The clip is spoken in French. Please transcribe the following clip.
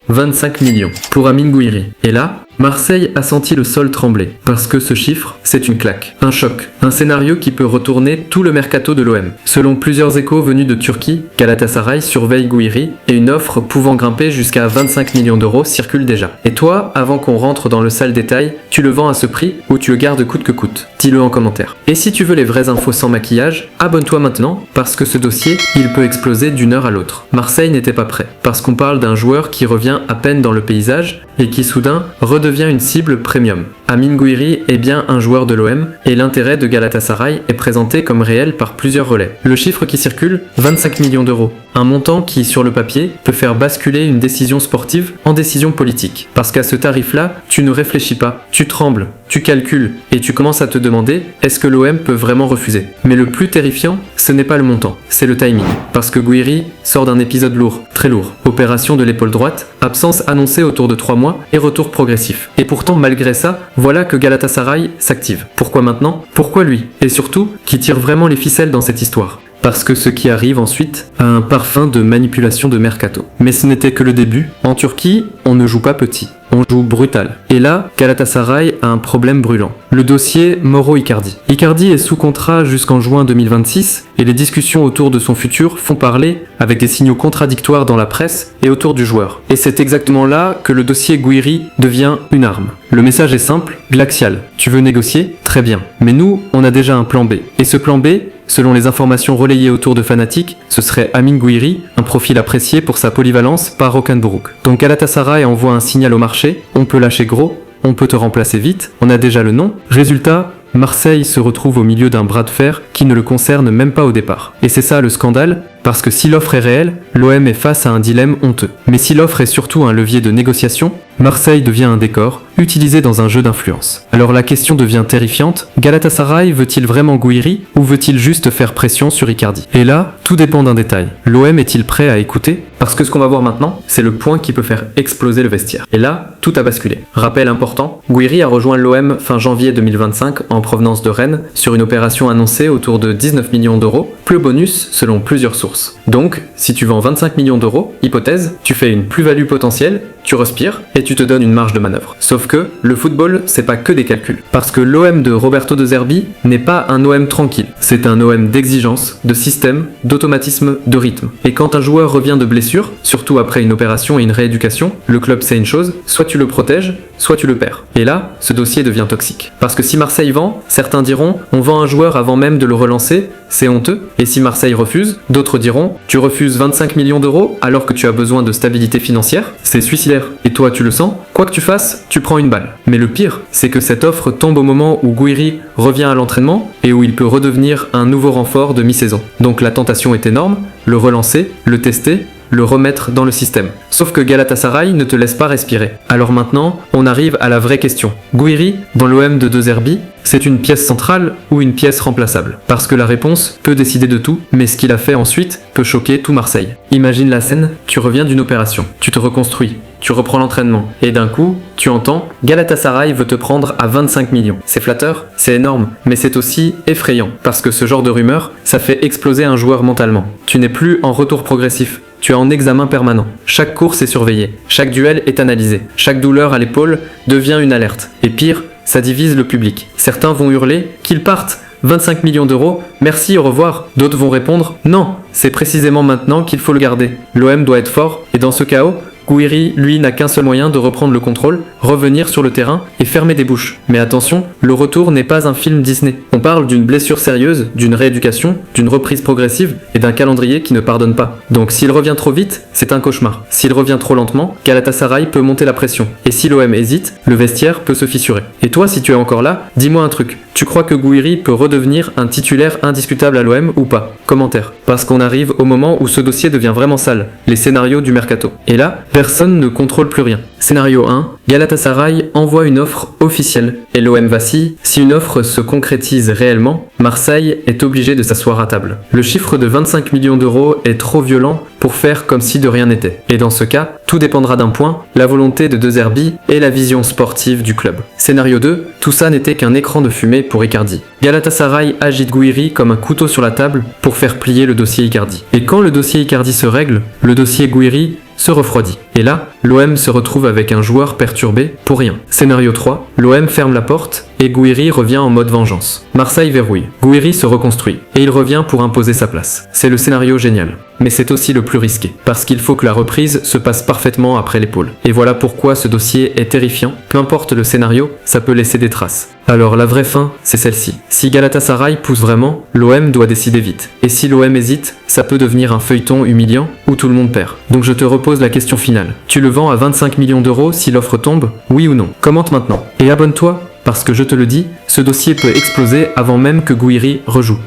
25 millions pour Amine Gouiri. Et là, Marseille a senti le sol trembler, parce que ce chiffre, c'est une claque, un choc, un scénario qui peut retourner tout le mercato de l'OM. Selon plusieurs échos venus de Turquie, Galatasaray surveille Gouiri et une offre pouvant grimper jusqu'à 25 millions d'euros circule déjà. Et toi, avant qu'on rentre dans le sale détail, tu le vends à ce prix ou tu le gardes coûte que coûte? Dis-le en commentaire. Et si tu veux les vraies infos sans maquillage, abonne-toi maintenant, parce que ce dossier, il peut exploser d'une heure à l'autre. Marseille n'était pas prêt, parce qu'on parle d'un joueur qui revient à peine dans le paysage et qui soudain redevient une cible premium. Amine Gouiri est bien un joueur de l'OM et l'intérêt de Galatasaray est présenté comme réel par plusieurs relais. Le chiffre qui circule, 25 millions d'euros. Un montant qui, sur le papier, peut faire basculer une décision sportive en décision politique. Parce qu'à ce tarif-là, tu ne réfléchis pas, tu trembles, tu calcules et tu commences à te demander est-ce que l'OM peut vraiment refuser. Mais le plus terrifiant, ce n'est pas le montant, c'est le timing. Parce que Gouiri sort d'un épisode lourd, très lourd. Opération de l'épaule droite, absence annoncée autour de 3 mois et retour progressif. Et pourtant, malgré ça, voilà que Galatasaray s'active. Pourquoi maintenant? Pourquoi lui? Et surtout, qui tire vraiment les ficelles dans cette histoire? Parce que ce qui arrive ensuite a un parfum de manipulation de mercato. Mais ce n'était que le début. En Turquie, on ne joue pas petit, on joue brutal. Et là, Galatasaray a un problème brûlant. Le dossier Mauro-Icardi. Icardi est sous contrat jusqu'en juin 2026 et les discussions autour de son futur font parler avec des signaux contradictoires dans la presse et autour du joueur. Et c'est exactement là que le dossier Gouiri devient une arme. Le message est simple, glacial. Tu veux négocier? Très bien. Mais nous, on a déjà un plan B. Et ce plan B, selon les informations relayées autour de fanatiques, ce serait Amine Gouiri, un profil apprécié pour sa polyvalence par Okanburuk. Donc Galatasaray envoie un signal au marché, on peut lâcher gros, on peut te remplacer vite, on a déjà le nom. Résultat, Marseille se retrouve au milieu d'un bras de fer qui ne le concerne même pas au départ. Et c'est ça le scandale, parce que si l'offre est réelle, l'OM est face à un dilemme honteux. Mais si l'offre est surtout un levier de négociation, Marseille devient un décor, utilisé dans un jeu d'influence. Alors la question devient terrifiante, Galatasaray veut-il vraiment Gouiri ou veut-il juste faire pression sur Icardi? Et là, tout dépend d'un détail. L'OM est-il prêt à écouter? Parce que ce qu'on va voir maintenant, c'est le point qui peut faire exploser le vestiaire. Et là, tout a basculé. Rappel important, Gouiri a rejoint l'OM fin janvier 2025 en provenance de Rennes sur une opération annoncée autour de 19 millions d'euros, plus bonus selon plusieurs sources. Donc, si tu vends 25 millions d'euros, hypothèse, tu fais une plus-value potentielle, tu respires et tu te donnes une marge de manœuvre. Sauf que le football, c'est pas que des calculs. Parce que l'OM de Roberto De Zerbi n'est pas un OM tranquille. C'est un OM d'exigence, de système, d'automatisme, de rythme. Et quand un joueur revient de blessure, surtout après une opération et une rééducation, le club sait une chose, soit tu le protèges, soit tu le perds. Et là, ce dossier devient toxique. Parce que si Marseille vend, certains diront on vend un joueur avant même de le relancer, c'est honteux. Et si Marseille refuse, d'autres diront tu refuses 25 millions d'euros alors que tu as besoin de stabilité financière, c'est suicidaire. Et toi tu le sens, quoi que tu fasses, tu prends une balle. Mais le pire, c'est que cette offre tombe au moment où Gouiri revient à l'entraînement et où il peut redevenir un nouveau renfort de mi-saison. Donc la tentation est énorme, le relancer, le tester, le remettre dans le système. Sauf que Galatasaray ne te laisse pas respirer. Alors maintenant, on arrive à la vraie question. Gouiri, dans l'OM de De Zerbi, c'est une pièce centrale ou une pièce remplaçable? Parce que la réponse peut décider de tout, mais ce qu'il a fait ensuite peut choquer tout Marseille. Imagine la scène, tu reviens d'une opération, tu te reconstruis, tu reprends l'entraînement, et d'un coup, tu entends Galatasaray veut te prendre à 25 millions. C'est flatteur, c'est énorme, mais c'est aussi effrayant, parce que ce genre de rumeur, ça fait exploser un joueur mentalement. Tu n'es plus en retour progressif. Tu es en examen permanent. Chaque course est surveillée, chaque duel est analysé, chaque douleur à l'épaule devient une alerte. Et pire, ça divise le public. Certains vont hurler qu'ils partent, 25 millions d'euros, merci, au revoir. D'autres vont répondre non, c'est précisément maintenant qu'il faut le garder. L'OM doit être fort, et dans ce chaos, Gouiri, lui, n'a qu'un seul moyen de reprendre le contrôle, revenir sur le terrain et fermer des bouches. Mais attention, le retour n'est pas un film Disney. On parle d'une blessure sérieuse, d'une rééducation, d'une reprise progressive et d'un calendrier qui ne pardonne pas. Donc s'il revient trop vite, c'est un cauchemar. S'il revient trop lentement, Galatasaray peut monter la pression. Et si l'OM hésite, le vestiaire peut se fissurer. Et toi, si tu es encore là, dis-moi un truc. Tu crois que Gouiri peut redevenir un titulaire indiscutable à l'OM ou pas? Commentaire. Parce qu'on arrive au moment où ce dossier devient vraiment sale, les scénarios du mercato. Et là, personne ne contrôle plus rien. Scénario 1, Galatasaray envoie une offre officielle et l'OM vacille. Si une offre se concrétise réellement, Marseille est obligé de s'asseoir à table. Le chiffre de 25 millions d'euros est trop violent pour faire comme si de rien n'était. Et dans ce cas, tout dépendra d'un point, la volonté de De Zerbi et la vision sportive du club. Scénario 2, tout ça n'était qu'un écran de fumée pour Icardi. Galatasaray agite Gouiri comme un couteau sur la table pour faire plier le dossier Icardi. Et quand le dossier Icardi se règle, le dossier Gouiri se refroidit. Et là, l'OM se retrouve avec un joueur perturbé pour rien. Scénario 3, l'OM ferme la porte et Gouiri revient en mode vengeance. Marseille verrouille. Gouiri se reconstruit et il revient pour imposer sa place. C'est le scénario génial. Mais c'est aussi le plus risqué, parce qu'il faut que la reprise se passe parfaitement après l'épaule. Et voilà pourquoi ce dossier est terrifiant. Peu importe le scénario, ça peut laisser des traces. Alors la vraie fin, c'est celle-ci. Si Galatasaray pousse vraiment, l'OM doit décider vite. Et si l'OM hésite, ça peut devenir un feuilleton humiliant où tout le monde perd. Donc je te repose la question finale. Tu le vends à 25 millions d'euros si l'offre tombe, oui ou non? Commente maintenant. Et abonne-toi, parce que je te le dis, ce dossier peut exploser avant même que Gouiri rejoue.